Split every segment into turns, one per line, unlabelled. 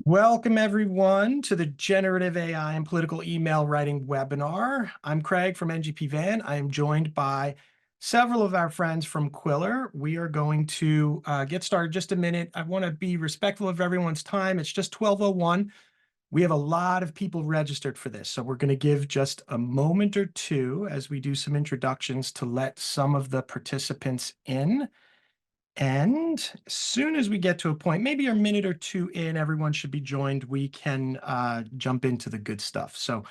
Welcome, everyone, to the Generative AI and Political Email Writing webinar. I'm Craig from NGP Van. I am joined by several of our friends from Quiller. We are going to get started just a minute. I want to be respectful of everyone's time. It's just 12:01. We have a lot of people registered for this, so we're going to give just a moment or two as we do some introductions to let some of the participants in. And as soon as we get to a point, maybe a minute or two in, everyone should be joined. We can jump into the good stuff. So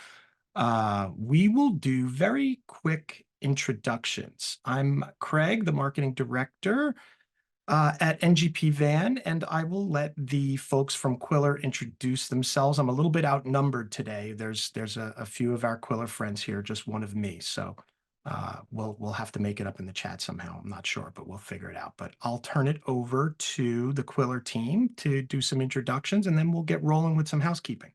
we will do very quick introductions. I'm Craig, the marketing director at NGP Van, and I will let the folks from Quiller introduce themselves. I'm a little bit outnumbered today. There's a few of our Quiller friends here, just one of me. So we'll have to make it up in the chat somehow. I'm not sure, but we'll figure it out. But I'll turn it over to the Quiller team to do some introductions, and then we'll get rolling with some housekeeping.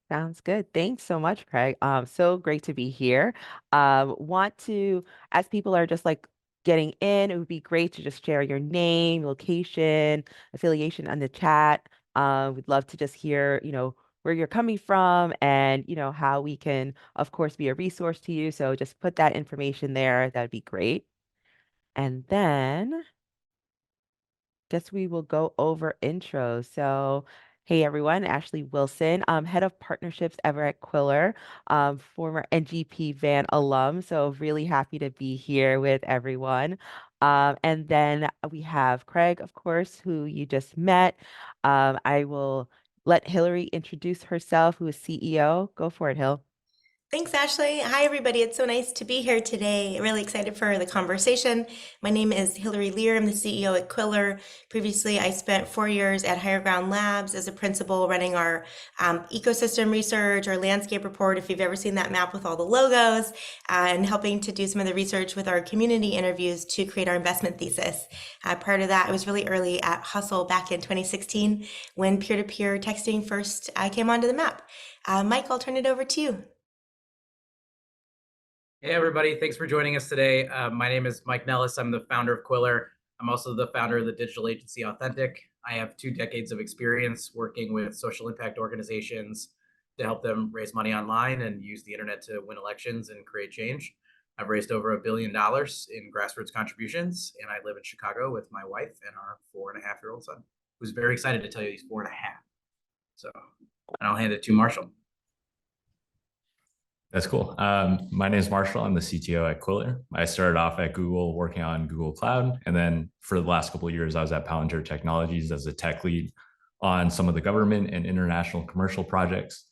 Sounds good. Thanks so much, Craig. So great to be here. Want to, as people are just like getting in, it would be great to just share your name, location, affiliation on the chat. We'd love to just hear, where you're coming from and, how we can, of course, be a resource to you. So just put that information there. That'd be great. And then guess we will go over intros. So, hey everyone, Ashley Wilson, head of partnerships ever at Quiller, former NGP Van alum. So really happy to be here with everyone. And then we have Craig, of course, who you just met. I will let Hillary introduce herself, who is CEO. Go for it, Hill.
Thanks, Ashley. Hi, everybody. It's so nice to be here today. Really excited for the conversation. My name is Hillary Lear. I'm the CEO at Quiller. Previously, I spent 4 years at Higher Ground Labs as a principal running our ecosystem research, our landscape report, if you've ever seen that map with all the logos, and helping to do some of the research with our community interviews to create our investment thesis. Prior to that, I was really early at Hustle back in 2016 when peer-to-peer texting first came onto the map. Mike, I'll turn it over to you.
Hey, everybody. Thanks for joining us today. My name is Mike Nellis. I'm the founder of Quiller. I'm also the founder of the digital agency Authentic. I have 2 decades of experience working with social impact organizations to help them raise money online and use the internet to win elections and create change. I've raised over $1 billion in grassroots contributions, and I live in Chicago with my wife and our 4.5-year-old son, who's very excited to tell you he's 4.5. So, and I'll hand it to Marshall.
That's cool. My name is Marshall. I'm the CTO at Quiller. I started off at Google working on Google Cloud. And then for the last couple of years, I was at Palantir Technologies as a tech lead on some of the government and international commercial projects.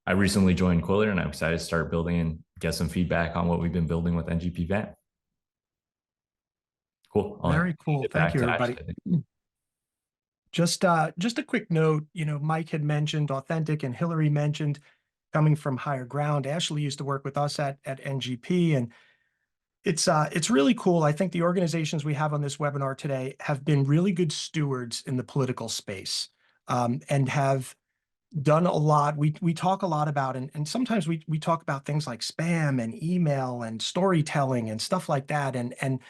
I recently joined Quiller and I'm excited to start building and get some feedback on what we've been building with NGP Van. Cool.
Very cool. Thank you, everybody. Just a quick note, Mike had mentioned Authentic and Hillary mentioned coming from Higher Ground. Ashley used to work with us at NGP, and it's really cool. I think the organizations we have on this webinar today have been really good stewards in the political space, and have done a lot. We talk a lot about, and sometimes we talk about things like spam and email and storytelling and stuff like that, and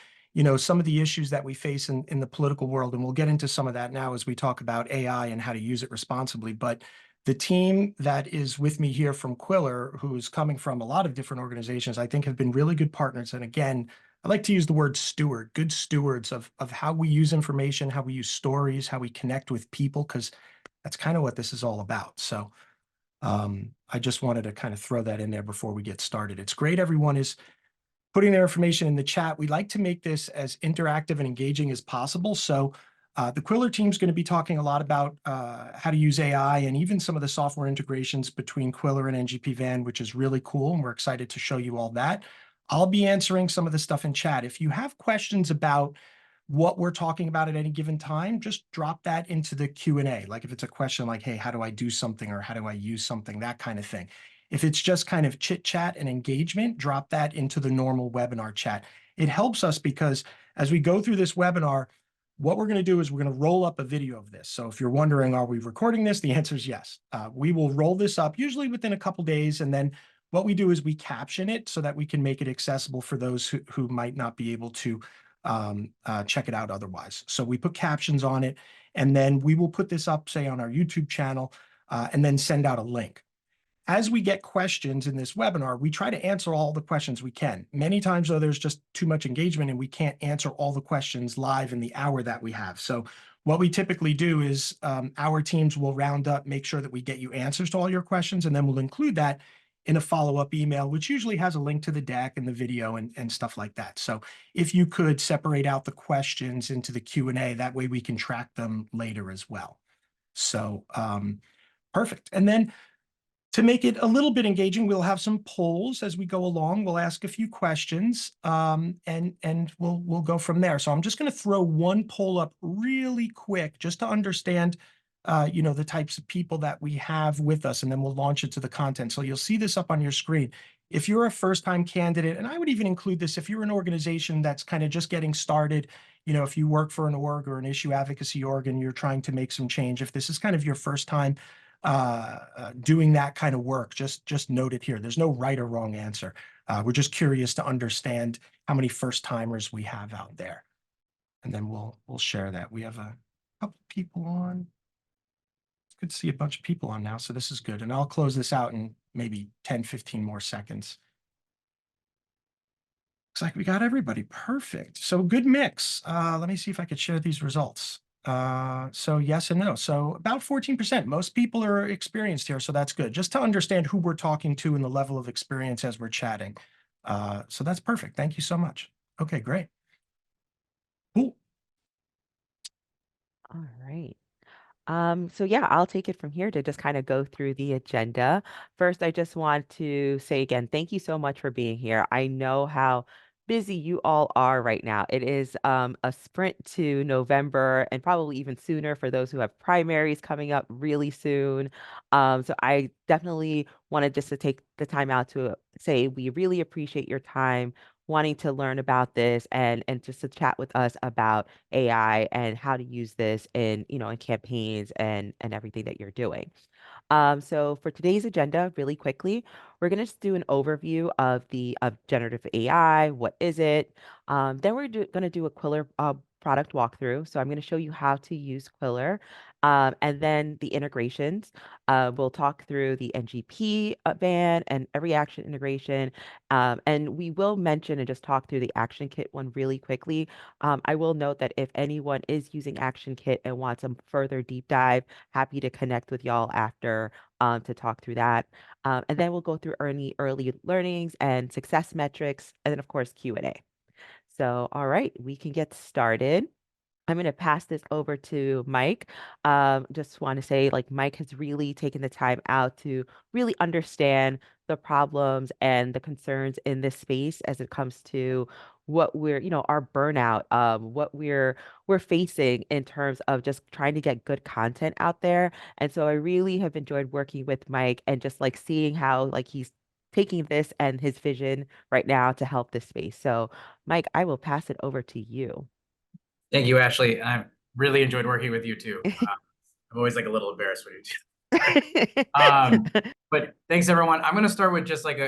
some of the issues that we face in the political world, and we'll get into some of that now as we talk about AI and how to use it responsibly. But the team that is with me here from Quiller, who's coming from a lot of different organizations, I think have been really good partners. And again, I like to use the word steward, good stewards of how we use information, how we use stories, how we connect with people, because that's kind of what this is all about. So I just wanted to kind of throw that in there before we get started. It's great everyone is putting their information in the chat. We like to make this as interactive and engaging as possible. So the Quiller team is going to be talking a lot about how to use AI and even some of the software integrations between Quiller and NGP Van, which is really cool. And we're excited to show you all that. I'll be answering some of the stuff in chat. If you have questions about what we're talking about at any given time, just drop that into the Q&A. Like if it's a question like, hey, how do I do something, or how do I use something, that kind of thing. If it's just kind of chit chat and engagement, drop that into the normal webinar chat. It helps us because as we go through this webinar, what we're going to do is we're going to roll up a video of this. So if you're wondering, are we recording this? The answer is yes. We will roll this up usually within a couple days. And then what we do is we caption it so that we can make it accessible for those who might not be able to check it out otherwise. So we put captions on it, and then we will put this up, say, on our YouTube channel, and then send out a link. As we get questions in this webinar, we try to answer all the questions we can. Many times, though, there's just too much engagement and we can't answer all the questions live in the hour that we have. So what we typically do is our teams will round up, make sure that we get you answers to all your questions, and then we'll include that in a follow-up email, which usually has a link to the deck and the video and stuff like that. So if you could separate out the questions into the Q&A, that way we can track them later as well. So perfect. And then to make it a little bit engaging, we'll have some polls as we go along. We'll ask a few questions, and we'll go from there. So I'm just going to throw one poll up really quick just to understand, the types of people that we have with us, and then we'll launch it to the content. So you'll see this up on your screen. If you're a first-time candidate, and I would even include this if you're an organization that's kind of just getting started, if you work for an org or an issue advocacy org and you're trying to make some change, if this is kind of your first time doing that kind of work, just note it here. There's no right or wrong answer. We're just curious to understand how many first timers we have out there, and then we'll share that. We have a couple people on. It's good to see a bunch of people on now, so this is good. And I'll close this out in maybe 10, 15 more seconds. Looks like we got everybody. Perfect. So good mix. Let me see if I could share these results. So yes and no. So about 14%. Most people are experienced here, so that's good. Just to understand who we're talking to and the level of experience as we're chatting. So that's perfect. Thank you so much. Okay, great. Cool.
All right. So yeah, I'll take it from here to just kind of go through the agenda. First, I just want to say again, thank you so much for being here. I know how busy you all are right now. It is a sprint to November and probably even sooner for those who have primaries coming up really soon. So I definitely wanted just to take the time out to say we really appreciate your time wanting to learn about this and just to chat with us about AI and how to use this in campaigns and everything that you're doing. So for today's agenda, really quickly, we're going to just do an overview of generative AI. What is it? Then we're going to do a Quiller product walkthrough. So I'm going to show you how to use Quiller, and then the integrations. We'll talk through the NGP ban and every action integration, and we will mention and just talk through the Action Kit one really quickly. I will note that if anyone is using Action Kit and wants some further deep dive, happy to connect with y'all after to talk through that. And then we'll go through early learnings and success metrics, and then of course Q&A. So, all right, we can get started. I'm going to pass this over to Mike. Just want to say, like, Mike has really taken the time out to really understand the problems and the concerns in this space as it comes to what our burnout, what we're facing in terms of just trying to get good content out there. And so I really have enjoyed working with Mike and just like seeing how like he's taking this and his vision right now to help this space. So, Mike, I will pass it over to you.
Thank you, Ashley. I've really enjoyed working with you too. I'm always like a little embarrassed when you do. But thanks everyone. I'm going to start with just like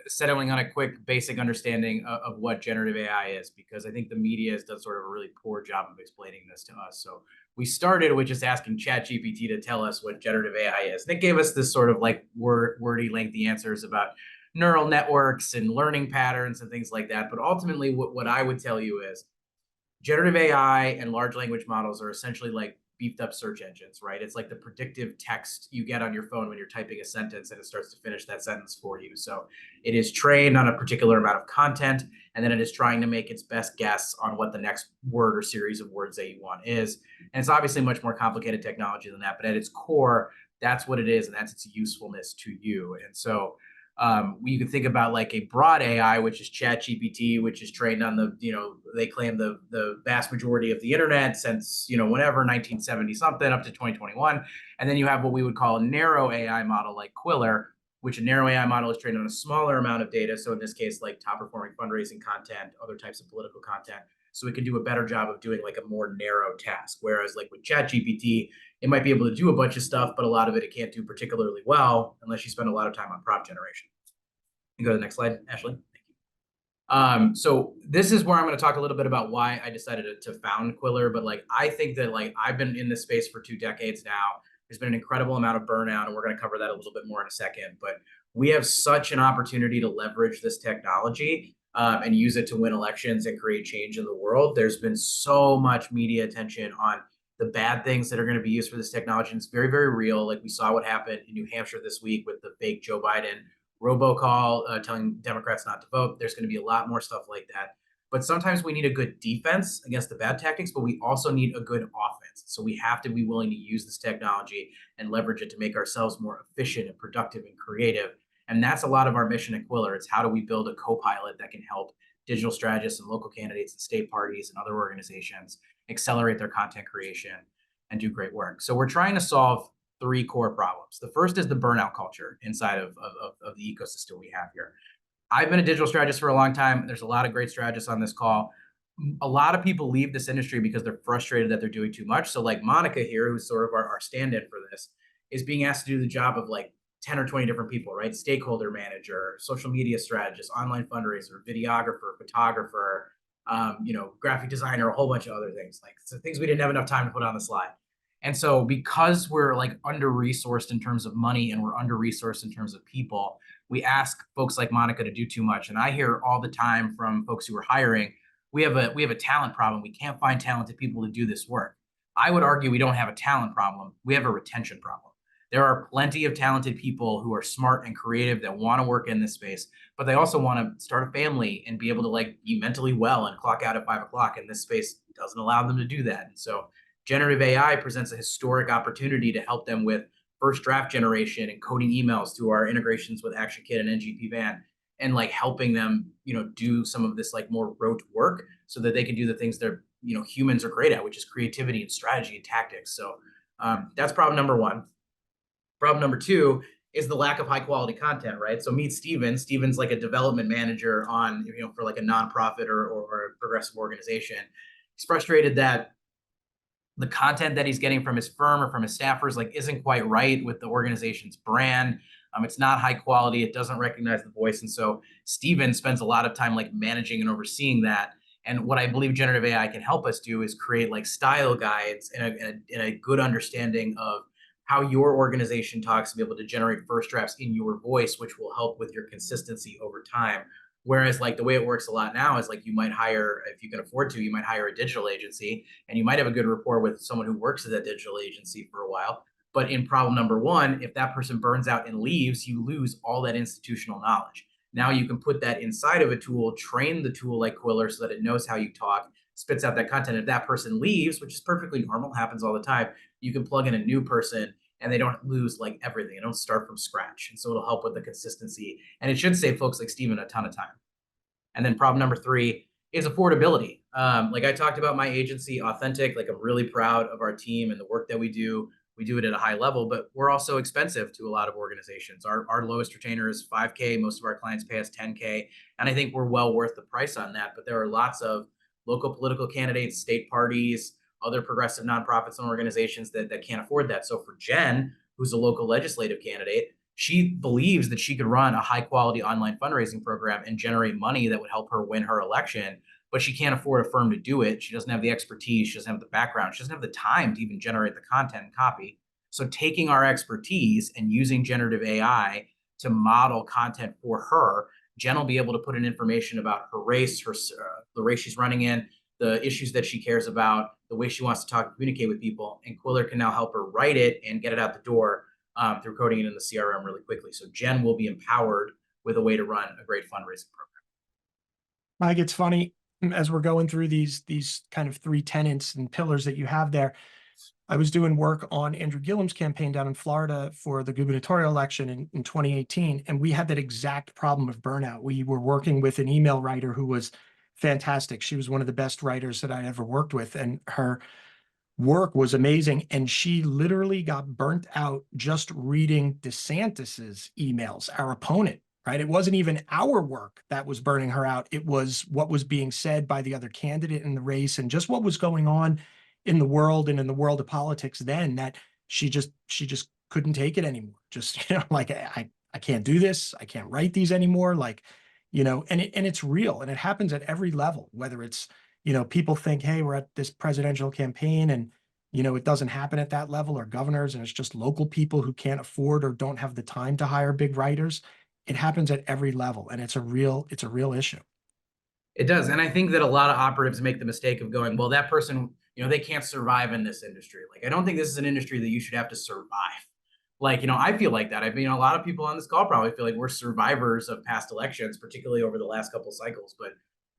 settling on a quick basic understanding of what generative AI is, because I think the media has done sort of a really poor job of explaining this to us. So we started with just asking ChatGPT to tell us what generative AI is. And it gave us this sort of like wordy, lengthy answers about neural networks and learning patterns and things like that. But ultimately, what I would tell you is generative AI and large language models are essentially like beefed up search engines, right? It's like the predictive text you get on your phone when you're typing a sentence and it starts to finish that sentence for you. So it is trained on a particular amount of content, and then it is trying to make its best guess on what the next word or series of words that you want is. And it's obviously much more complicated technology than that, but at its core, that's what it is, and that's its usefulness to you. And so you can think about like a broad AI, which is ChatGPT, which is trained on they claim the vast majority of the internet since, whenever, 1970 something up to 2021. And then you have what we would call a narrow AI model like Quiller, which a narrow AI model is trained on a smaller amount of data. So in this case, like top performing fundraising content, other types of political content. So it can do a better job of doing like a more narrow task. Whereas like with ChatGPT, it might be able to do a bunch of stuff, but a lot of it can't do particularly well unless you spend a lot of time on prompt generation. You can go to the next slide, Ashley. Thank you. So this is where I'm going to talk a little bit about why I decided to found Quiller. But like, I think that like I've been in this space for 2 decades now. There's been an incredible amount of burnout, and we're going to cover that a little bit more in a second. But we have such an opportunity to leverage this technology and use it to win elections and create change in the world. There's been so much media attention on the bad things that are going to be used for this technology. And it's very, very real. Like we saw what happened in New Hampshire this week with the fake Joe Biden robocall telling Democrats not to vote. There's going to be a lot more stuff like that. But sometimes we need a good defense against the bad tactics, but we also need a good offense. So we have to be willing to use this technology and leverage it to make ourselves more efficient and productive and creative. And that's a lot of our mission at Quiller. It's how do we build a co-pilot that can help digital strategists and local candidates and state parties and other organizations accelerate their content creation and do great work. So we're trying to solve 3 core problems. The first is the burnout culture inside of the ecosystem we have here. I've been a digital strategist for a long time. There's a lot of great strategists on this call. A lot of people leave this industry because they're frustrated that they're doing too much. So like Monica here, who's sort of our stand-in for this, is being asked to do the job of like 10 or 20 different people, right? Stakeholder manager, social media strategist, online fundraiser, videographer, photographer, graphic designer, a whole bunch of other things, like so things we didn't have enough time to put on the slide. And so because we're like under-resourced in terms of money and we're under-resourced in terms of people, we ask folks like Monica to do too much. And I hear all the time from folks who are hiring, we have a talent problem. We can't find talented people to do this work. I would argue we don't have a talent problem. We have a retention problem. There are plenty of talented people who are smart and creative that want to work in this space, but they also want to start a family and be able to like be mentally well and clock out at 5 o'clock. And this space doesn't allow them to do that. And so generative AI presents a historic opportunity to help them with first draft generation and coding emails through our integrations with ActionKit and NGP Van, and like helping them, do some of this like more rote work so that they can do the things that humans are great at, which is creativity and strategy and tactics. So that's problem number 1. Problem number 2 is the lack of high quality content, right? So meet Steven. Steven's like a development manager on, for like a nonprofit or a progressive organization. He's frustrated that the content that he's getting from his firm or from his staffers like isn't quite right with the organization's brand. It's not high quality. It doesn't recognize the voice. And so Steven spends a lot of time like managing and overseeing that. And what I believe generative AI can help us do is create like style guides and a good understanding of how your organization talks, to be able to generate first drafts in your voice, which will help with your consistency over time. Whereas like the way it works a lot now is like you might hire, if you can afford to, you might hire a digital agency and you might have a good rapport with someone who works at that digital agency for a while. But in problem number 1, if that person burns out and leaves, you lose all that institutional knowledge. Now you can put that inside of a tool, train the tool like Quiller so that it knows how you talk, spits out that content. If that person leaves, which is perfectly normal, happens all the time, you can plug in a new person and they don't lose like everything. They don't start from scratch. And so it'll help with the consistency. And it should save folks like Steven a ton of time. And then problem number 3 is affordability. Like I talked about my agency, Authentic, like I'm really proud of our team and the work that we do. We do it at a high level, but we're also expensive to a lot of organizations. Our lowest retainer is $5K. Most of our clients pay us $10K. And I think we're well worth the price on that. But there are lots of local political candidates, state parties, other progressive nonprofits and organizations that can't afford that. So for Jen, who's a local legislative candidate, she believes that she could run a high quality online fundraising program and generate money that would help her win her election, but she can't afford a firm to do it. She doesn't have the expertise. She doesn't have the background. She doesn't have the time to even generate the content and copy. So taking our expertise and using generative AI to model content for her, Jen will be able to put in information about her race, the race she's running in, the issues that she cares about, the way she wants to talk and communicate with people. And Quiller can now help her write it and get it out the door through coding it in the CRM really quickly. So Jen will be empowered with a way to run a great fundraising program.
Mike, it's funny, as we're going through these kind of 3 tenets and pillars that you have there, I was doing work on Andrew Gillum's campaign down in Florida for the gubernatorial election in 2018, and we had that exact problem of burnout. We were working with an email writer who was fantastic. She was one of the best writers that I ever worked with, and her work was amazing. And she literally got burnt out just reading DeSantis's emails, our opponent, right? It wasn't even our work that was burning her out. It was what was being said by the other candidate in the race and just what was going on in the world and in the world of politics then, that she just couldn't take it anymore. Just, like, I can't do this. I can't write these anymore. Like, and it's real and it happens at every level, whether it's, people think, hey, we're at this presidential campaign and, it doesn't happen at that level, or governors, and it's just local people who can't afford or don't have the time to hire big writers. It happens at every level, and it's a real issue.
It does. And I think that a lot of operatives make the mistake of going, well, that person, they can't survive in this industry. Like, I don't think this is an industry that you should have to survive. Like, I feel like that. I mean, a lot of people on this call probably feel like we're survivors of past elections, particularly over the last couple cycles. But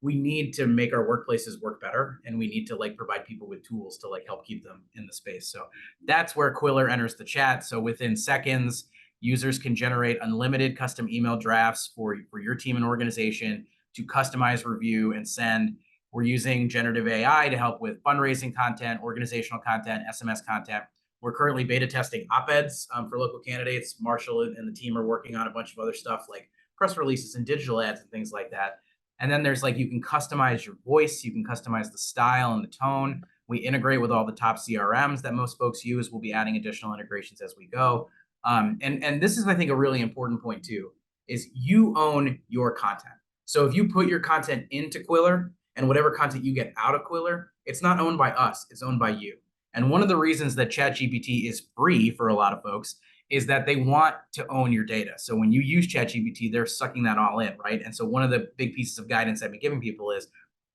we need to make our workplaces work better, and we need to like provide people with tools to like help keep them in the space. So that's where Quiller enters the chat. So within seconds, users can generate unlimited custom email drafts for your team and organization to customize, review, and send. We're using generative AI to help with fundraising content, organizational content, SMS content. We're currently beta testing op-eds for local candidates. Marshall and the team are working on a bunch of other stuff like press releases and digital ads and things like that. And then there's like, you can customize your voice, you can customize the style and the tone. We integrate with all the top CRMs that most folks use. We'll be adding additional integrations as we go. And this is, I think, a really important point too, is you own your content. So if you put your content into Quiller, and whatever content you get out of Quiller, it's not owned by us, it's owned by you. And one of the reasons that ChatGPT is free for a lot of folks is that they want to own your data. So when you use ChatGPT, they're sucking that all in, right? And so one of the big pieces of guidance I've been giving people is,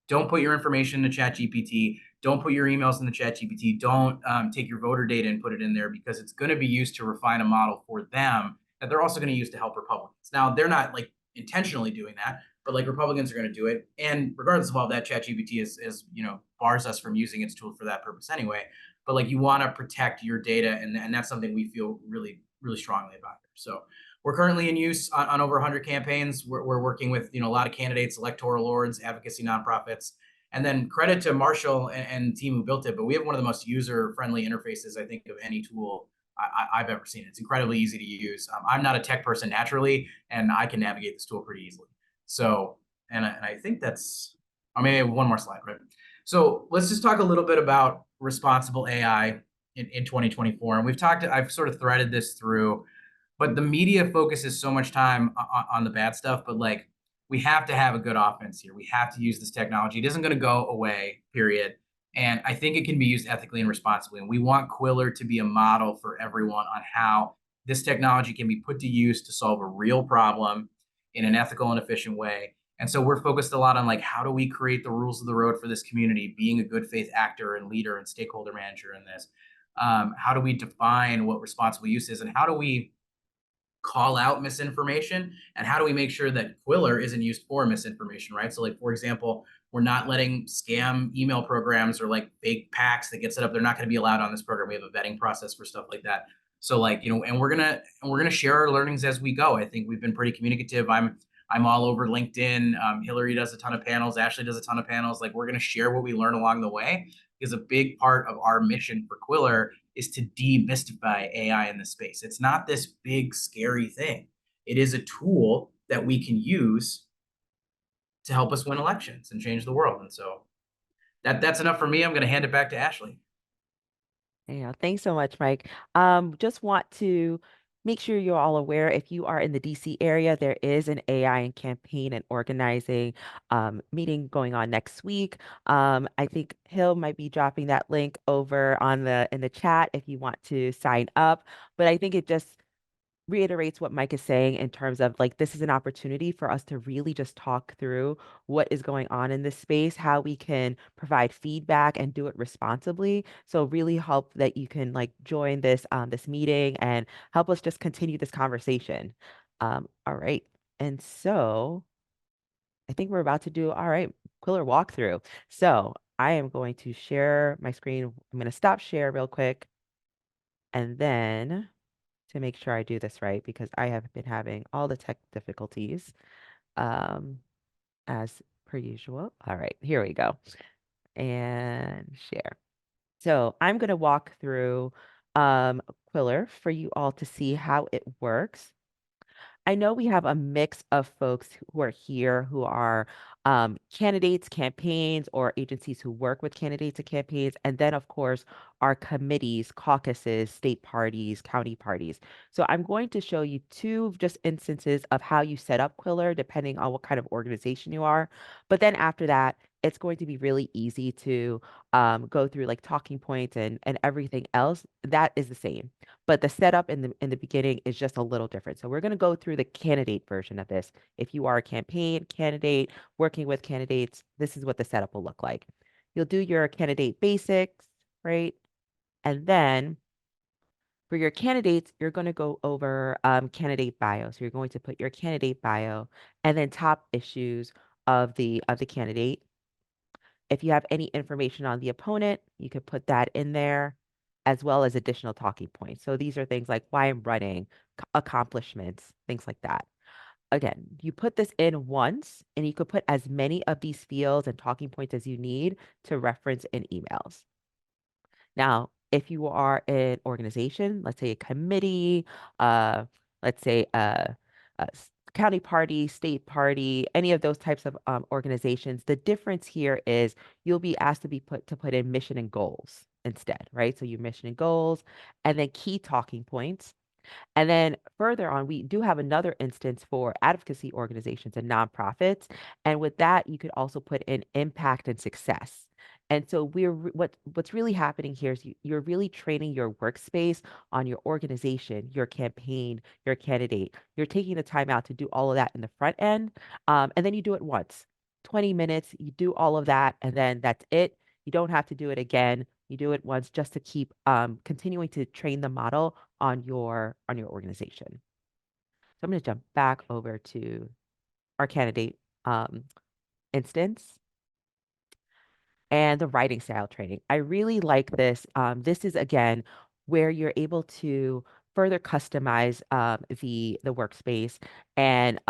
don't put your information into ChatGPT. Don't put your emails in the ChatGPT. Don't take your voter data and put it in there, because it's going to be used to refine a model for them that they're also going to use to help Republicans. Now, they're not like intentionally doing that, but like Republicans are going to do it. And regardless of all that, ChatGPT is bars us from using its tool for that purpose anyway. But like, you want to protect your data, and that's something we feel really, really strongly about here. So we're currently in use on over 100 campaigns. We're working with a lot of candidates, electoral lords, advocacy nonprofits, and then credit to Marshall and the team who built it. But we have one of the most user-friendly interfaces, I think, of any tool I've ever seen. It's incredibly easy to use. I'm not a tech person naturally, and I can navigate this tool pretty easily. So, and I think that's, I mean, one more slide, right? So let's just talk a little bit about responsible AI in 2024. And I've sort of threaded this through, but the media focuses so much time on the bad stuff, but like, we have to have a good offense here. We have to use this technology. It isn't going to go away, period. And I think it can be used ethically and responsibly. And we want Quiller to be a model for everyone on how this technology can be put to use to solve a real problem in an ethical and efficient way. And so we're focused a lot on like, how do we create the rules of the road for this community, being a good faith actor and leader and stakeholder manager in this? How do we define what responsible use is, and how do we call out misinformation, and how do we make sure that Quiller isn't used for misinformation, right? So like, for example, we're not letting scam email programs or like fake packs that get set up. They're not going to be allowed on this program. We have a vetting process for stuff like that. So like, and we're gonna share our learnings as we go. I think we've been pretty communicative. I'm all over LinkedIn. Hillary does a ton of panels. Ashley does a ton of panels. Like, we're gonna share what we learn along the way, because a big part of our mission for Quiller is to demystify AI in this space. It's not this big scary thing. It is a tool that we can use to help us win elections and change the world. And so that's enough for me. I'm going to hand it back to Ashley.
Yeah, thanks so much, Mike. Just want to make sure you're all aware, if you are in the DC area, there is an AI and campaign and organizing meeting going on next week. I think Hill might be dropping that link over on in the chat if you want to sign up. But I think it just reiterates what Mike is saying in terms of like, this is an opportunity for us to really just talk through what is going on in this space, how we can provide feedback and do it responsibly. So really hope that you can like join this meeting and help us just continue this conversation. All right. And so I think we're about to do, all right, Quiller walkthrough. So I am going to share my screen. I'm going to stop share real quick. And then to make sure I do this right, because I have been having all the tech difficulties as per usual. All right, here we go. And share. So I'm going to walk through Quiller for you all to see how it works. I know we have a mix of folks who are here who are candidates, campaigns, or agencies who work with candidates and campaigns, and then of course our committees, caucuses, state parties, county parties. So I'm going to show you two just instances of how you set up Quiller depending on what kind of organization you are. But then after that, it's going to be really easy to go through like talking points and everything else. That is the same, but the setup in the beginning is just a little different. So we're going to go through the candidate version of this. If you are a campaign candidate working with candidates, this is what the setup will look like. You'll do your candidate basics, right? And then for your candidates, you're going to go over candidate bio. So you're going to put your candidate bio and then top issues of the candidate. If you have any information on the opponent, you could put that in there, as well as additional talking points. So these are things like why I'm running, accomplishments, things like that. Again, you put this in once, and you could put as many of these fields and talking points as you need to reference in emails. Now, if you are an organization, let's say a committee, let's say county party, state party, any of those types of organizations, the difference here is you'll be asked to put in mission and goals instead, right? So your mission and goals, and then key talking points. And then further on, we do have another instance for advocacy organizations and nonprofits. And with that, you could also put in impact and success. And so what's really happening here is you're really training your workspace on your organization, your campaign, your candidate. You're taking the time out to do all of that in the front end. And then you do it once, 20 minutes, you do all of that, and then that's it. You don't have to do it again. You do it once just to keep continuing to train the model on your organization. So I'm going to jump back over to our candidate instance and the writing style training. I really like this. This is again where you're able to further customize the workspace and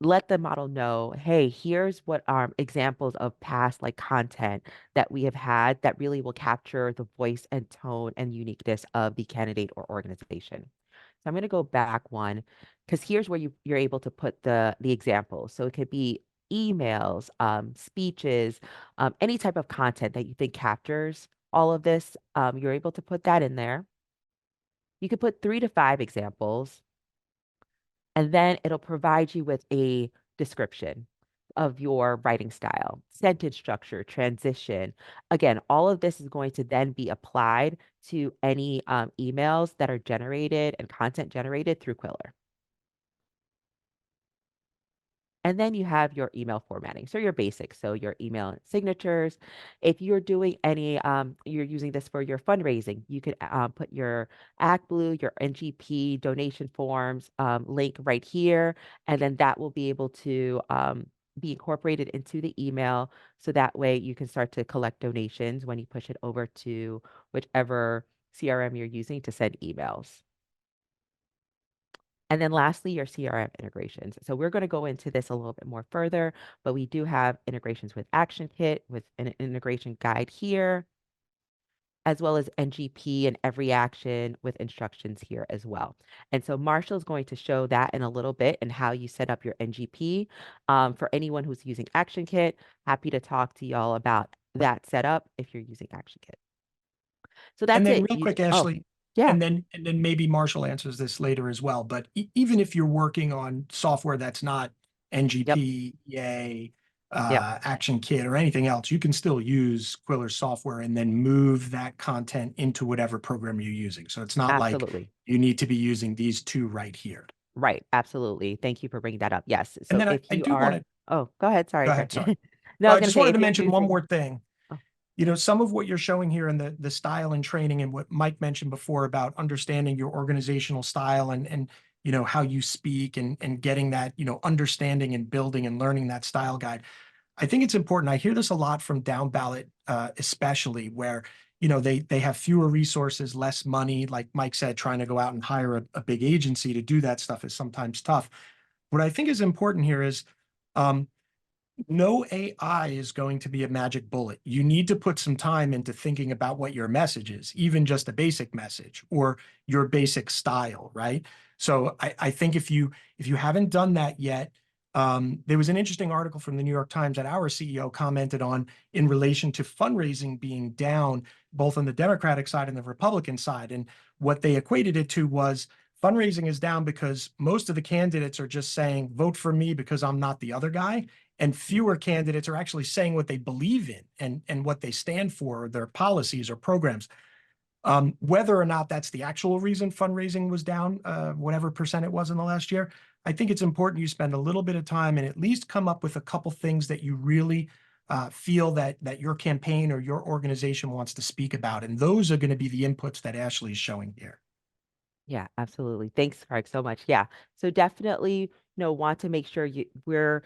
let the model know, hey, here's what are examples of past like content that we have had that really will capture the voice and tone and uniqueness of the candidate or organization. So I'm going to go back one because here's where you're able to put the examples. So it could be emails, speeches, any type of content that you think captures all of this. You're able to put that in there. You could put 3 to 5 examples, and then it'll provide you with a description of your writing style, sentence structure, transition. Again, all of this is going to then be applied to any emails that are generated and content generated through Quiller. And then you have your email formatting. So your basics, so your email signatures. If you're doing any, you're using this for your fundraising, you could put your ActBlue, your NGP donation forms link right here. And then that will be able to be incorporated into the email. So that way you can start to collect donations when you push it over to whichever CRM you're using to send emails. And then lastly, your CRM integrations. So we're going to go into this a little bit more further, but we do have integrations with ActionKit, with an integration guide here, as well as NGP and every action with instructions here as well. And so Marshall's going to show that in a little bit and how you set up your NGP. For anyone who's using ActionKit, happy to talk to y'all about that setup if you're using ActionKit. So that's
And then
it.
real quick,
Oh,
Ashley,
yeah.
and then maybe Marshall answers this later as well. But even if you're working on software that's not NGP, EA, Action Kit, or anything else, you can still use Quiller software and then move that content into whatever program you're using. So it's not like
Absolutely.
you need to be using these two right here.
Right. Absolutely. Thank you for bringing that up. Yes.
And
So
then
if
I
you
do want
are,
to
oh, go ahead. Sorry,
go
Greg.
ahead. Sorry.
No, I was
I
going to
just
say,
wanted
if
to
you're
mention one
using,
more thing.
oh,
You know, some of what you're showing here in the style and training and what Mike mentioned before about understanding your organizational style and you know how you speak and getting that, you know, understanding and building and learning that style guide. I think it's important. I hear this a lot from down ballot, especially where, you know, they have fewer resources, less money. Like Mike said, trying to go out and hire a big agency to do that stuff is sometimes tough. What I think is important here is no AI is going to be a magic bullet. You need to put some time into thinking about what your message is, even just a basic message or your basic style, right? So I think if you haven't done that yet, There was an interesting article from the New York Times that our CEO commented on in relation to fundraising being down, both on the Democratic side and the Republican side. And what they equated it to was fundraising is down because most of the candidates are just saying, vote for me because I'm not the other guy. And fewer candidates are actually saying what they believe in and what they stand for, their policies or programs. Whether or not that's the actual reason fundraising was down, whatever percent it was in the last year, I think it's important you spend a little bit of time and at least come up with a couple things that you really feel that your campaign or your organization wants to speak about. And those are going to be the inputs that Ashley is showing here.
Yeah, absolutely. Thanks, Craig, so much. Yeah. So definitely, want to make sure you're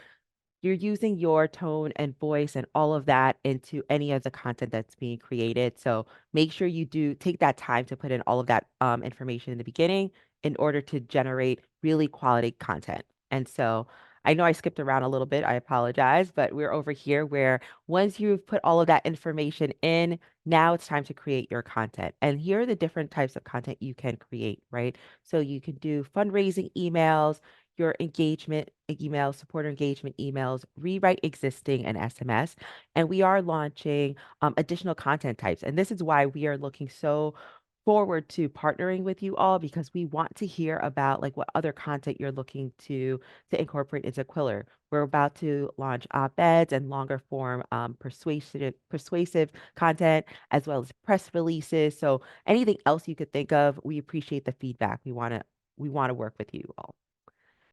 using your tone and voice and all of that into any of the content that's being created. So make sure you do take that time to put in all of that information in the beginning in order to generate really quality content. And so I know I skipped around a little bit. I apologize, but we're over here where once you've put all of that information in, now it's time to create your content. And here are the different types of content you can create, right? So you can do fundraising emails, your engagement emails, supporter engagement emails, rewrite existing and SMS. And we are launching additional content types. And this is why we are looking so forward to partnering with you all, because we want to hear about like what other content you're looking to incorporate into Quiller. We're about to launch op-eds and longer form persuasive content, as well as press releases. So anything else you could think of, we appreciate the feedback. We want to work with you all.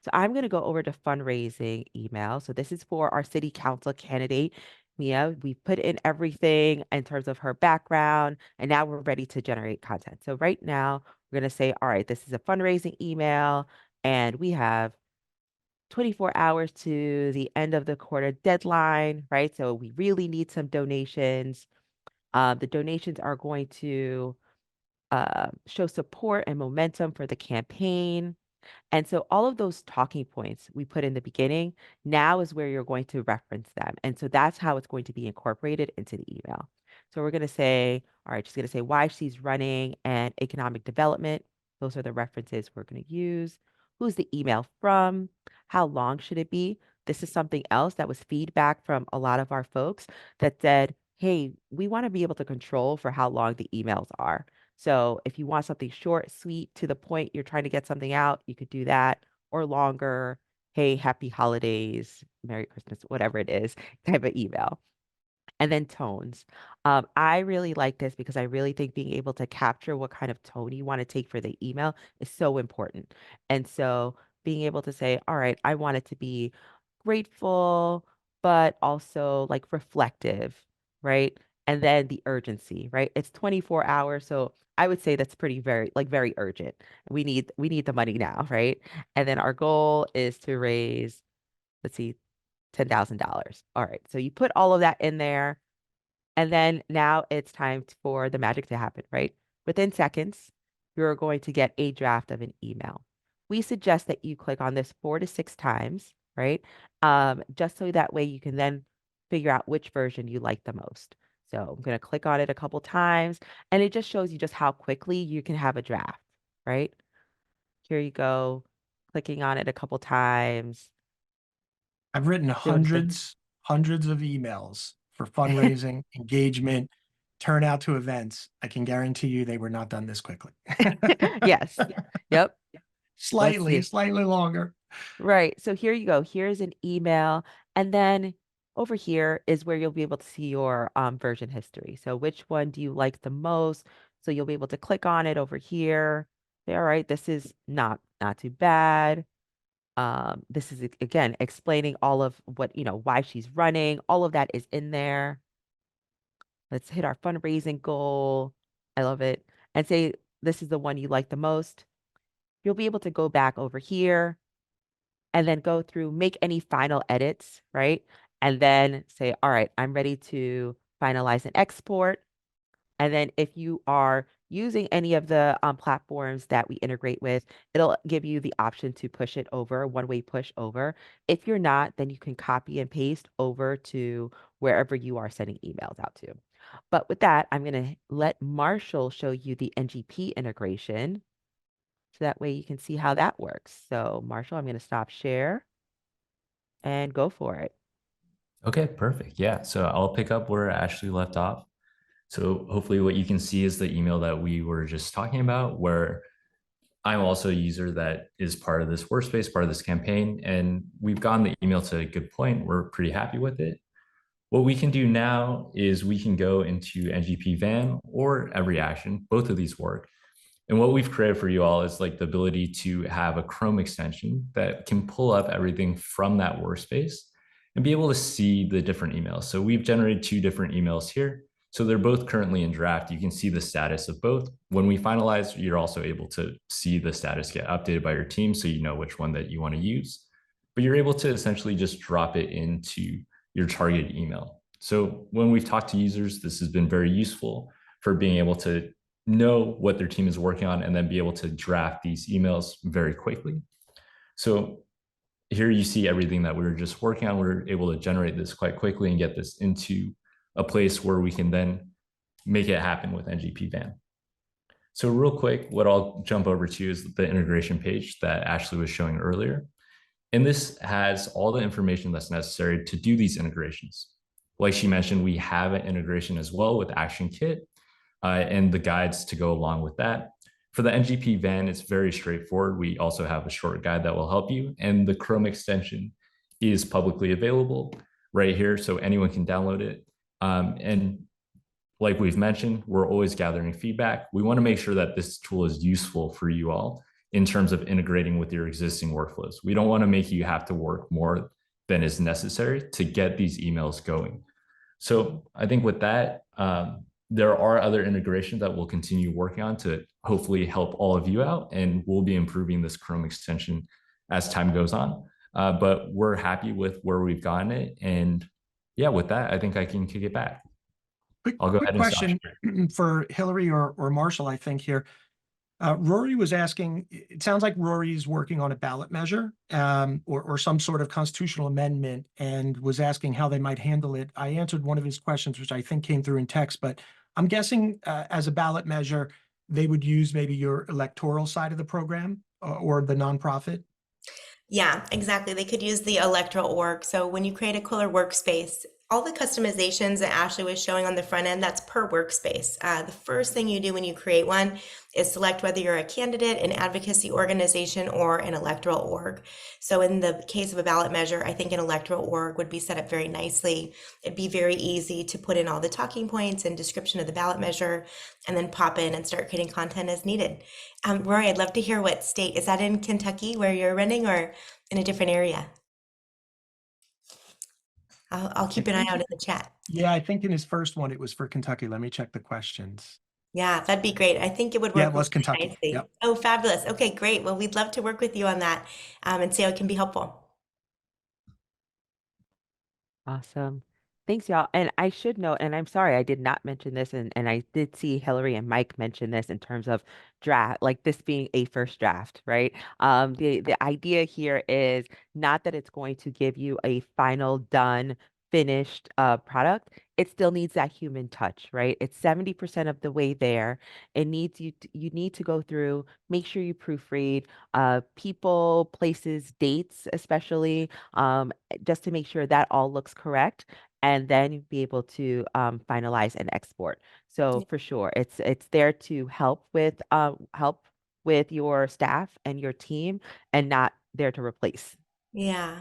So I'm going to go over to fundraising email. So this is for our city council candidate, Mia. We put in everything in terms of her background, and now we're ready to generate content. So right now, we're going to say, all right, this is a fundraising email, and we have 24 hours to the end of the quarter deadline, right? So we really need some donations. The donations are going to show support and momentum for the campaign. And so all of those talking points we put in the beginning, now is where you're going to reference them. And so that's how it's going to be incorporated into the email. So we're going to say, all right, she's going to say why she's running and economic development. Those are the references we're going to use. Who's the email from? How long should it be? This is something else that was feedback from a lot of our folks that said, hey, we want to be able to control for how long the emails are. So if you want something short, sweet, to the point, you're trying to get something out, you could do that, or longer. Hey, happy holidays, Merry Christmas, whatever it is, type of email. And then tones. I really like this because I really think being able to capture what kind of tone you want to take for the email is so important. And so being able to say, all right, I want it to be grateful, but also like reflective, right? And then the urgency, right? It's 24 hours. So I would say that's very urgent. We need the money now, right? And then our goal is to raise, let's see, $10,000. All right. So you put all of that in there. And then now it's time for the magic to happen, right? Within seconds, you're going to get a draft of an email. We suggest that you click on this 4 to 6 times, right? Just so that way you can then figure out which version you like the most. So I'm going to click on it a couple times, and it just shows you just how quickly you can have a draft, right? Here you go, clicking on it a couple times.
I've written hundreds of emails for fundraising, engagement, turnout to events. I can guarantee you they were not done this quickly.
Yes. Yep. Let's see.
Slightly longer.
Right. So here you go. Here's an email. And then over here is where you'll be able to see your version history. So which one do you like the most? So you'll be able to click on it over here. Say, all right, this is not too bad. This is again explaining all of what, why she's running. All of that is in there. Let's hit our fundraising goal. I love it. And say this is the one you like the most. You'll be able to go back over here and then go through, make any final edits, right? And then say, all right, I'm ready to finalize and export. And then if you are using any of the platforms that we integrate with, it'll give you the option to push it over, one-way push over. If you're not, then you can copy and paste over to wherever you are sending emails out to. But with that, I'm going to let Marshall show you the NGP integration. So that way you can see how that works. So Marshall, I'm going to stop share. and go for it.
Okay, perfect. Yeah, so I'll pick up where Ashley left off. So hopefully what you can see is the email that we were just talking about, where I'm also a user that is part of this workspace, part of this campaign, and we've gotten the email to a good point. We're pretty happy with it. What we can do now is we can go into NGP van or Every Action. Both of these work. And what we've created for you all is like the ability to have a Chrome extension that can pull up everything from that workspace and be able to see the different emails. So we've generated 2 different emails here. So they're both currently in draft. You can see the status of both. When we finalize, you're also able to see the status get updated by your team so you know which one that you want to use. But you're able to essentially just drop it into your target email. So when we've talked to users, this has been very useful for being able to know what their team is working on and then be able to draft these emails very quickly. So here you see everything that we were just working on. We were able to generate this quite quickly and get this into a place where we can then make it happen with NGP Van. So real quick, what I'll jump over to is the integration page that Ashley was showing earlier. And this has all the information that's necessary to do these integrations. Like she mentioned, we have an integration as well with Action Kit and the guides to go along with that. For the NGP van, it's very straightforward. We also have a short guide that will help you. And the Chrome extension is publicly available right here, so anyone can download it. And like we've mentioned, we're always gathering feedback. We want to make sure that this tool is useful for you all in terms of integrating with your existing workflows. We don't want to make you have to work more than is necessary to get these emails going. So I think with that, there are other integrations that we'll continue working on to hopefully help all of you out, and we'll be improving this Chrome extension as time goes on. But we're happy with where we've gotten it. And yeah, with that, I think I can kick it back. I'll go ahead and stop
question for Hillary or Marshall, I think here. Rory was asking, it sounds like Rory's working on a ballot measure or some sort of constitutional amendment, and was asking how they might handle it. I answered one of his questions, which I think came through in text, but I'm guessing as a ballot measure, they would use maybe your electoral side of the program or the nonprofit.
Yeah, exactly. They could use the electoral org. So when you create a Quiller workspace, all the customizations that Ashley was showing on the front end, that's per workspace. The first thing you do when you create one is select whether you're a candidate, an advocacy organization, or an electoral org. So in the case of a ballot measure, I think an electoral org would be set up very nicely. It'd be very easy to put in all the talking points and description of the ballot measure, and then pop in and start creating content as needed. Rory, I'd love to hear what state. Is that in Kentucky where you're running, or in a different area? I'll keep an eye out in the chat.
Yeah, I think in his first one, it was for Kentucky. Let me check the questions.
Yeah, that'd be great. I think it would work.
Yeah, it was
really
Kentucky.
nicely.
Yep.
Oh, fabulous. Okay, great. Well, we'd love to work with you on that and see how it can be helpful.
Awesome. Thanks, y'all. And I should note, and I'm sorry I did not mention this, and I did see Hillary and Mike mention this in terms of draft, like this being a first draft, right? The idea here is not that it's going to give you a final done finished product. It still needs that human touch, right? It's 70% of the way there. It needs you need to go through, make sure you proofread people, places, dates, especially just to make sure that all looks correct, and then be able to finalize and export. So for sure, it's there to help with your staff and your team, and not there to replace.
Yeah.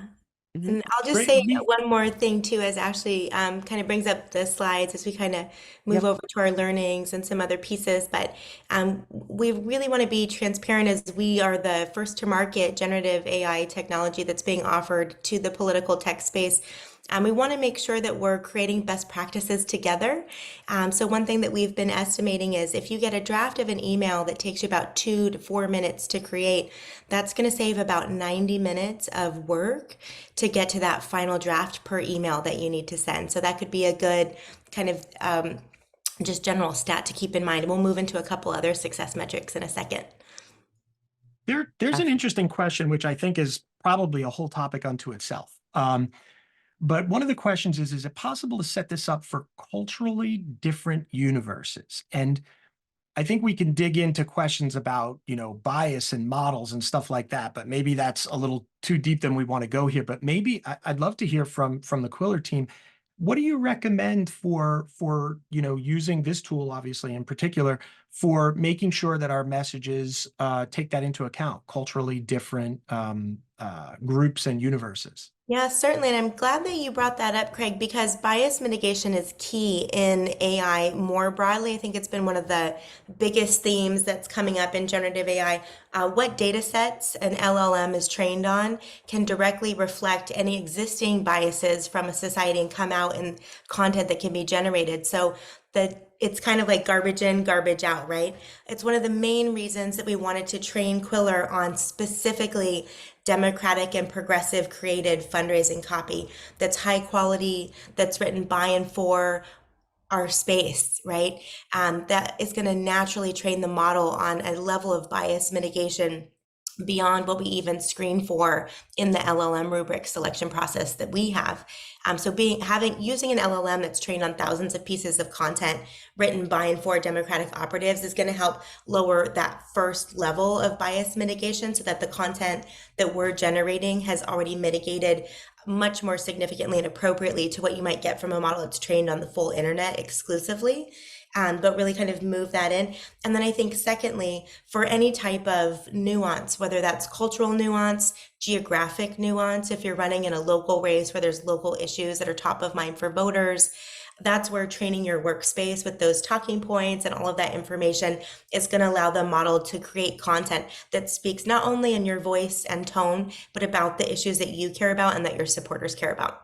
Mhm.
And I'll just
Great.
say one more thing too, as Ashley kind of brings up the slides as we kind of move
Yep.
over to our learnings and some other pieces. But we really want to be transparent, as we are the first to market generative AI technology that's being offered to the political tech space. We want to make sure that we're creating best practices together. So one thing that we've been estimating is if you get a draft of an email that takes you about 2 to 4 minutes to create, that's going to save about 90 minutes of work to get to that final draft per email that you need to send. So that could be a good kind of just general stat to keep in mind. And we'll move into a couple other success metrics in a second.
There's an interesting question, which I think is probably a whole topic unto itself. But one of the questions is it possible to set this up for culturally different universes? And I think we can dig into questions about, bias and models and stuff like that, but maybe that's a little too deep than we want to go here. But maybe I'd love to hear from the Quiller team. What do you recommend for using this tool, obviously in particular, for making sure that our messages take that into account, culturally different groups and universes?
Yeah, certainly. And I'm glad that you brought that up, Craig, because bias mitigation is key in AI more broadly. I think it's been one of the biggest themes that's coming up in generative AI. What data sets an LLM is trained on can directly reflect any existing biases from a society and come out in content that can be generated. So it's kind of like garbage in, garbage out, right? It's one of the main reasons that we wanted to train Quiller on specifically democratic and progressive created fundraising copy that's high quality, that's written by and for our space, right? That is going to naturally train the model on a level of bias mitigation beyond what we even screen for in the LLM rubric selection process that we have. So using an LLM that's trained on thousands of pieces of content written by and for democratic operatives is going to help lower that first level of bias mitigation so that the content that we're generating has already mitigated much more significantly and appropriately to what you might get from a model that's trained on the full internet exclusively. But really kind of move that in. And then I think secondly, for any type of nuance, whether that's cultural nuance, geographic nuance, if you're running in a local race where there's local issues that are top of mind for voters, that's where training your workspace with those talking points and all of that information is going to allow the model to create content that speaks not only in your voice and tone, but about the issues that you care about and that your supporters care about.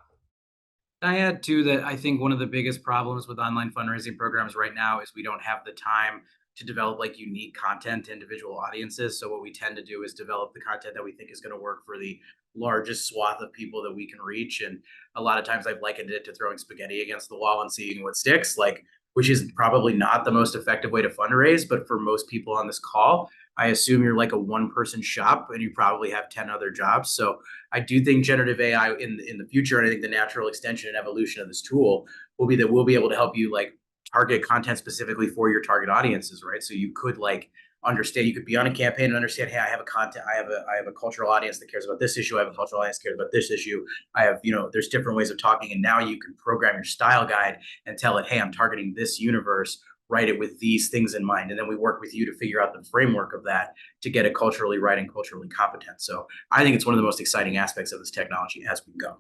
I add too that I think one of the biggest problems with online fundraising programs right now is we don't have the time to develop like unique content to individual audiences. So what we tend to do is develop the content that we think is going to work for the largest swath of people that we can reach. And a lot of times I've likened it to throwing spaghetti against the wall and seeing what sticks, like which is probably not the most effective way to fundraise, but for most people on this call, I assume you're like a one person shop and you probably have 10 other jobs. So I do think generative AI in the future, and I think the natural extension and evolution of this tool will be that we'll be able to help you like target content specifically for your target audiences, right? So you could like understand, you could be on a campaign and understand, hey, I have a cultural audience that cares about this issue. I have a cultural audience that cares about this issue. I have, there's different ways of talking, and now you can program your style guide and tell it, hey, I'm targeting this universe, write it with these things in mind. And then we work with you to figure out the framework of that to get it culturally right and culturally competent. So I think it's one of the most exciting aspects of this technology as we go.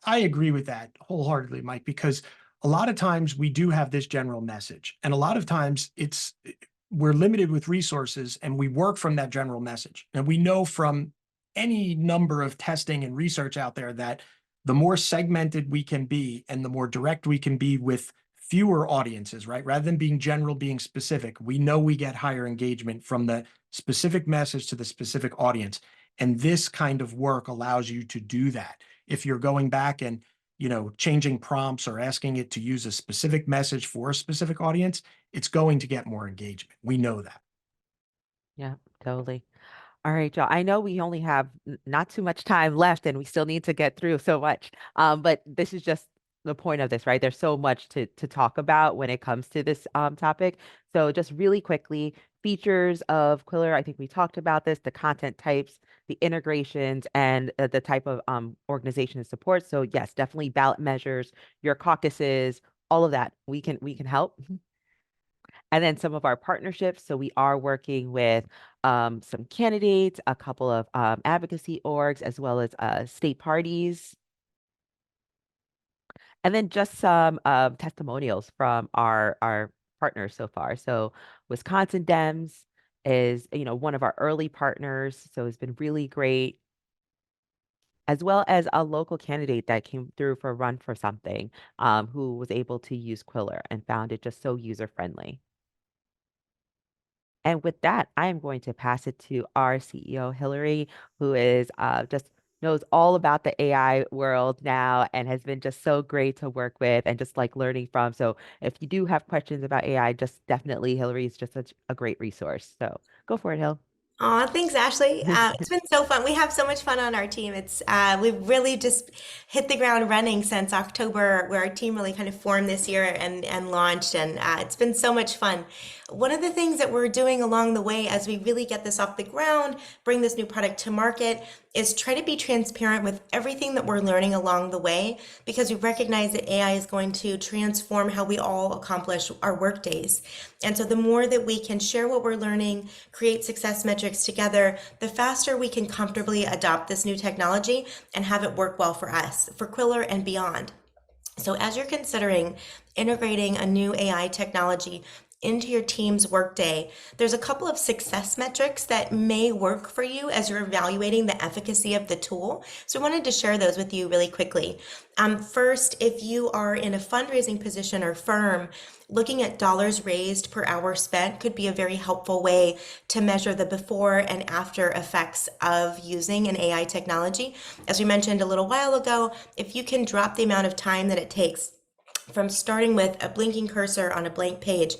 I agree with that wholeheartedly, Mike, because a lot of times we do have this general message, and a lot of times we're limited with resources and we work from that general message. And we know from any number of testing and research out there that the more segmented we can be and the more direct we can be with fewer audiences, right? Rather than being general, being specific, we know we get higher engagement from the specific message to the specific audience. And this kind of work allows you to do that. If you're going back and changing prompts or asking it to use a specific message for a specific audience, it's going to get more engagement. We know that.
Yeah, totally. All right, Joe. I know we only have not too much time left and we still need to get through so much. But this is just the point of this, right? There's so much to talk about when it comes to this topic. So just really quickly, features of Quiller. I think we talked about this, the content types, the integrations, and the type of organization it supports. So yes, definitely ballot measures, your caucuses, all of that. We can help. And then some of our partnerships. So we are working with some candidates, a couple of advocacy orgs, as well as state parties. And then just some testimonials from our partners so far. So Wisconsin Dems is, one of our early partners. So it's been really great, as well as a local candidate that came through for a run for something, who was able to use Quiller and found it just so user friendly. And with that, I am going to pass it to our CEO, Hillary, who is just knows all about the AI world now and has been just so great to work with and just like learning from. So if you do have questions about AI, just definitely Hillary is just such a great resource. So go for it, Hill.
Aw, thanks, Ashley. It's been so fun. We have so much fun on our team. It's we've really just hit the ground running since October, where our team really kind of formed this year and launched, and it's been so much fun. One of the things that we're doing along the way as we really get this off the ground, bring this new product to market, is try to be transparent with everything that we're learning along the way, because we recognize that AI is going to transform how we all accomplish our work days. And so the more that we can share what we're learning, create success metrics together, the faster we can comfortably adopt this new technology and have it work well for us, for Quiller and beyond. So as you're considering integrating a new AI technology into your team's workday, there's a couple of success metrics that may work for you as you're evaluating the efficacy of the tool. So I wanted to share those with you really quickly. First, if you are in a fundraising position or firm, looking at dollars raised per hour spent could be a very helpful way to measure the before and after effects of using an AI technology. As we mentioned a little while ago, if you can drop the amount of time that it takes from starting with a blinking cursor on a blank page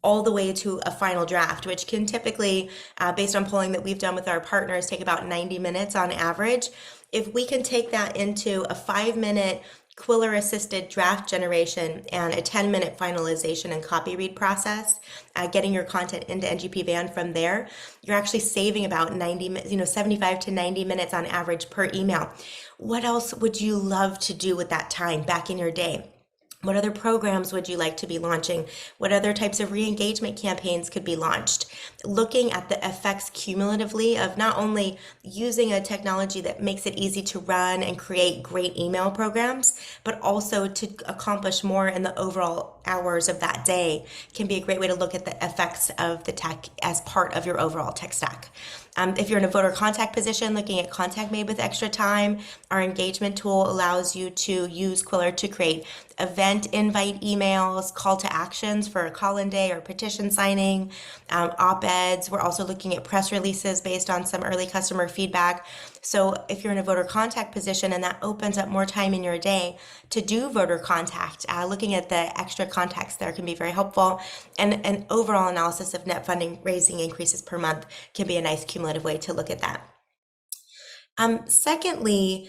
all the way to a final draft, which can typically, based on polling that we've done with our partners, take about 90 minutes on average. If we can take that into a 5-minute Quiller assisted draft generation and a 10-minute finalization and copy read process, getting your content into NGP Van from there, you're actually saving about 75 to 90 minutes on average per email. What else would you love to do with that time back in your day? What other programs would you like to be launching? What other types of re-engagement campaigns could be launched? Looking at the effects cumulatively of not only using a technology that makes it easy to run and create great email programs, but also to accomplish more in the overall hours of that day can be a great way to look at the effects of the tech as part of your overall tech stack. If you're in a voter contact position, looking at contact made with extra time, our engagement tool allows you to use Quiller to create event invite emails, call to actions for a call-in day or petition signing, op-eds. We're also looking at press releases based on some early customer feedback. So if you're in a voter contact position and that opens up more time in your day to do voter contact, looking at the extra contacts there can be very helpful. And an overall analysis of net funding raising increases per month can be a nice cumulative way to look at that. Secondly,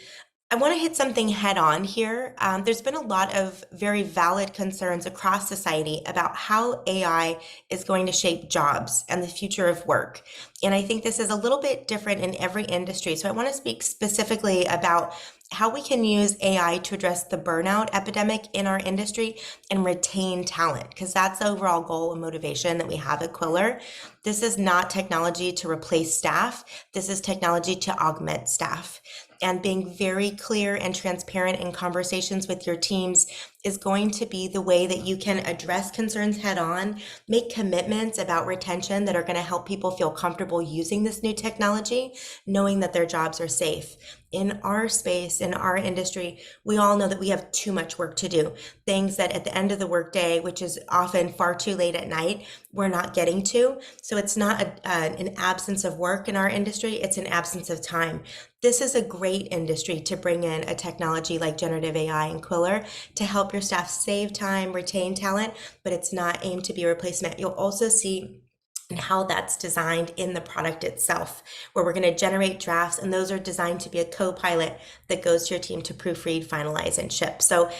I want to hit something head on here. There's been a lot of very valid concerns across society about how AI is going to shape jobs and the future of work. And I think this is a little bit different in every industry. So I want to speak specifically about how we can use AI to address the burnout epidemic in our industry and retain talent, because that's the overall goal and motivation that we have at Quiller. This is not technology to replace staff. This is technology to augment staff. And being very clear and transparent in conversations with your teams is going to be the way that you can address concerns head on, make commitments about retention that are going to help people feel comfortable using this new technology, knowing that their jobs are safe. In our space, in our industry, we all know that we have too much work to do. Things that at the end of the workday, which is often far too late at night, we're not getting to. So it's not an absence of work in our industry, it's an absence of time. This is a great industry to bring in a technology like generative AI and Quiller to help your staff save time, retain talent, but it's not aimed to be a replacement. You'll also see and how that's designed in the product itself, where we're going to generate drafts, and those are designed to be a co-pilot that goes to your team to proofread, finalize, and ship. So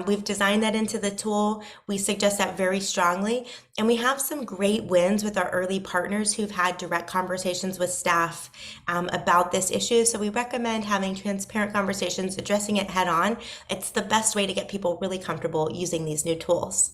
we've designed that into the tool. We suggest that very strongly, and we have some great wins with our early partners who've had direct conversations with staff about this issue. So we recommend having transparent conversations, addressing it head on. It's the best way to get people really comfortable using these new tools.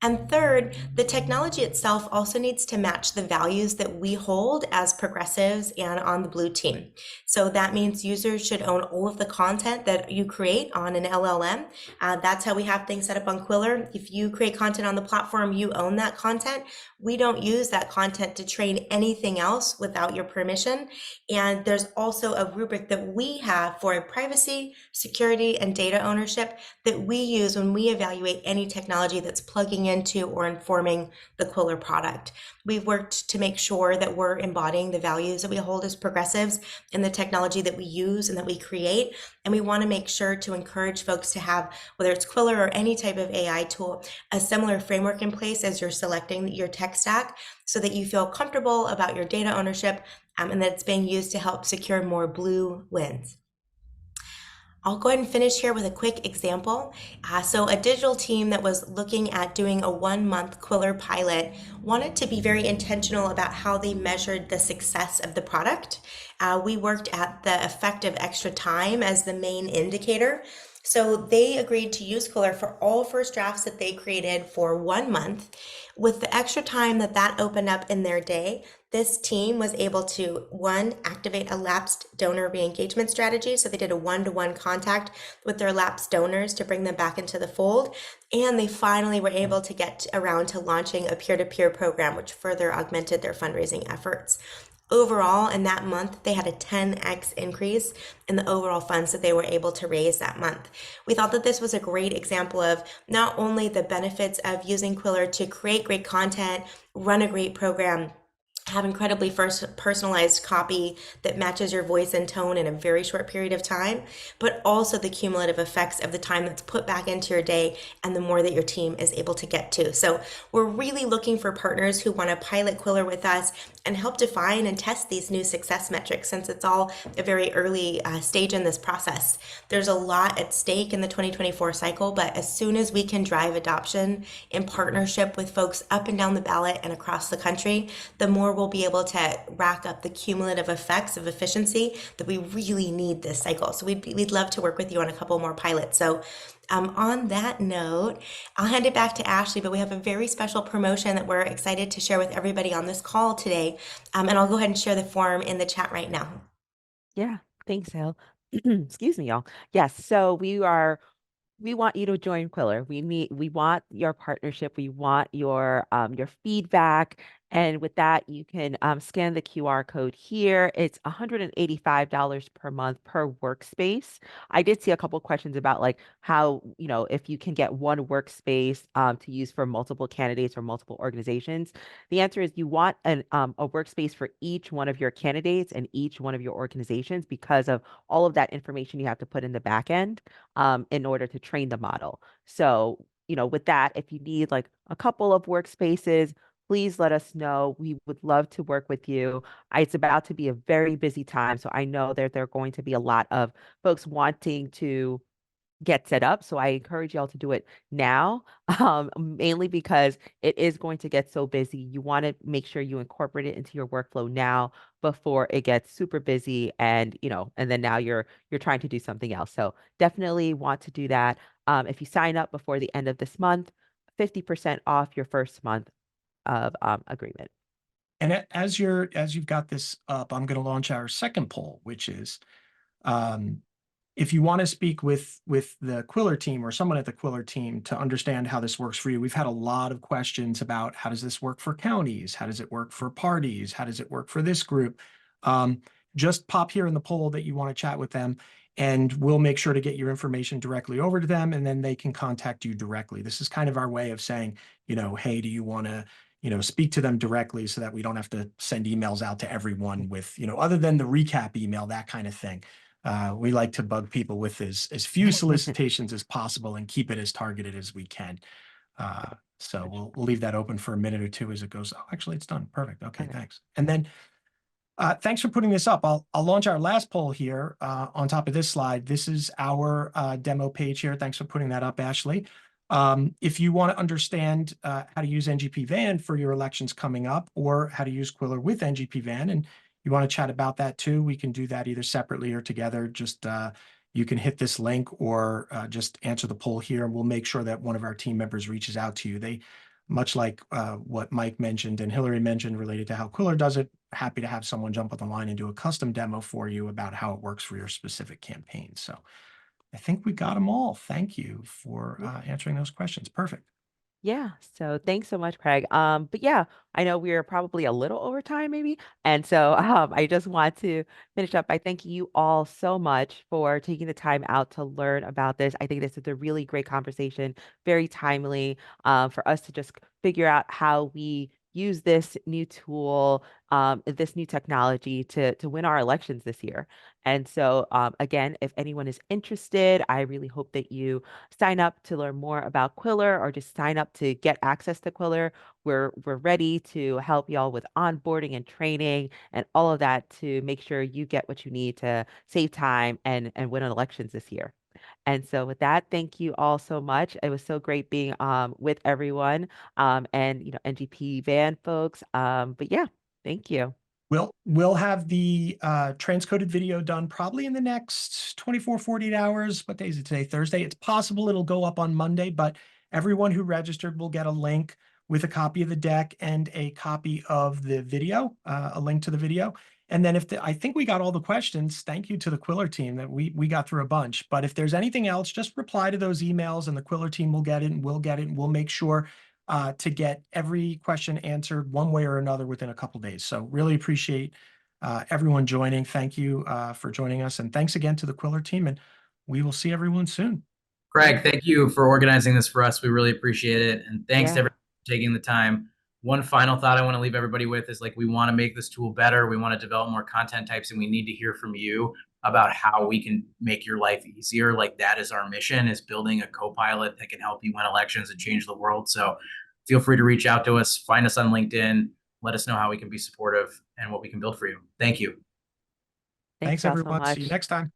And third, the technology itself also needs to match the values that we hold as progressives and on the blue team. So that means users should own all of the content that you create on an LLM. That's how we have things set up on Quiller. If you create content on the platform, you own that content. We don't use that content to train anything else without your permission. And there's also a rubric that we have for privacy, security, and data ownership that we use when we evaluate any technology that's plugging looking into or informing the Quiller product. We've worked to make sure that we're embodying the values that we hold as progressives in the technology that we use and that we create. And we want to make sure to encourage folks to have, whether it's Quiller or any type of AI tool, a similar framework in place as you're selecting your tech stack so that you feel comfortable about your data ownership and that it's being used to help secure more blue wins. I'll go ahead and finish here with a quick example. So a digital team that was looking at doing a 1-month Quiller pilot wanted to be very intentional about how they measured the success of the product. We worked at the effective extra time as the main indicator. So they agreed to use Quiller for all first drafts that they created for 1 month. With the extra time that opened up in their day, this team was able to, one, activate a lapsed donor re-engagement strategy. So they did a one-to-one contact with their lapsed donors to bring them back into the fold. And they finally were able to get around to launching a peer-to-peer program, which further augmented their fundraising efforts. Overall, in that month, they had a 10x increase in the overall funds that they were able to raise that month. We thought that this was a great example of not only the benefits of using Quiller to create great content, run a great program, have incredibly personalized copy that matches your voice and tone in a very short period of time, but also the cumulative effects of the time that's put back into your day and the more that your team is able to get to. So we're really looking for partners who want to pilot Quiller with us and help define and test these new success metrics, since it's all a very early stage in this process. There's a lot at stake in the 2024 cycle, but as soon as we can drive adoption in partnership with folks up and down the ballot and across the country, the more we'll be able to rack up the cumulative effects of efficiency that we really need this cycle. So we'd love to work with you on a couple more pilots. So on that note, I'll hand it back to Ashley, but we have a very special promotion that we're excited to share with everybody on this call today. And I'll go ahead and share the form in the chat right now.
Yeah, thanks, Elle. Excuse me, y'all. Yes, so we want you to join Quiller. We want your partnership. We want your feedback. And with that, you can scan the QR code here. It's $185 per month per workspace. I did see a couple questions about like how, if you can get one workspace to use for multiple candidates or multiple organizations. The answer is you want a workspace for each one of your candidates and each one of your organizations because of all of that information you have to put in the back end in order to train the model. So, with that, if you need like a couple of workspaces, please let us know. We would love to work with you. It's about to be a very busy time. So I know that there are going to be a lot of folks wanting to get set up. So I encourage y'all to do it now, mainly because it is going to get so busy. You want to make sure you incorporate it into your workflow now before it gets super busy and, and then now you're trying to do something else. So definitely want to do that. If you sign up before the end of this month, 50% off your first month of agreement.
And as you've got this up, I'm going to launch our second poll, which is if you want to speak with the Quiller team or someone at the Quiller team to understand how this works for you. We've had a lot of questions about how does this work for counties? How does it work for parties? How does it work for this group? Just pop here in the poll that you want to chat with them, and we'll make sure to get your information directly over to them, and then they can contact you directly. This is kind of our way of saying, hey, do you want to speak to them directly so that we don't have to send emails out to everyone with, other than the recap email, that kind of thing. We like to bug people with as few solicitations as possible and keep it as targeted as we can. So we'll leave that open for a minute or two as it goes. Oh, actually, it's done. Perfect. Okay, thanks. And then thanks for putting this up. I'll launch our last poll here on top of this slide. This is our demo page here. Thanks for putting that up, Ashley. If you want to understand how to use NGP Van for your elections coming up, or how to use Quiller with NGP Van, and you want to chat about that too, we can do that either separately or together. Just you can hit this link or just answer the poll here, and we'll make sure that one of our team members reaches out to you. They, much like what Mike mentioned and Hillary mentioned related to how Quiller does it, happy to have someone jump on the line and do a custom demo for you about how it works for your specific campaign. So I think we got them all. Thank you for answering those questions. Perfect.
Yeah, so thanks so much, Craig. But yeah, I know we're probably a little over time, maybe. And so I just want to finish up by thanking you all so much for taking the time out to learn about this. I think this is a really great conversation, very timely, for us to just figure out how we use this new tool, this new technology to win our elections this year. And so again, if anyone is interested, I really hope that you sign up to learn more about Quiller or just sign up to get access to Quiller. We're ready to help y'all with onboarding and training and all of that to make sure you get what you need to save time and win elections this year. And so with that, thank you all so much. It was so great being with everyone and NGP van folks. But yeah, thank you.
We'll have the transcoded video done probably in the next 24, 48 hours. What day is it today? Thursday. It's possible it'll go up on Monday, but everyone who registered will get a link with a copy of the deck and a copy of the video, a link to the video. And then I think we got all the questions. Thank you to the Quiller team that we got through a bunch. But if there's anything else, just reply to those emails and the Quiller team will get it and we'll get it and we'll make sure to get every question answered one way or another within a couple days. So really appreciate everyone joining. Thank you for joining us. And thanks again to the Quiller team. And we will see everyone soon.
Craig, thank you for organizing this for us. We really appreciate it. And thanks to everyone for taking the time. One final thought I want to leave everybody with is we want to make this tool better. We want to develop more content types, and we need to hear from you about how we can make your life easier. That is our mission, is building a co-pilot that can help you win elections and change the world. So feel free to reach out to us, find us on LinkedIn, let us know how we can be supportive and what we can build for you. Thank you.
Thanks
Everyone.
so much.
See you next time.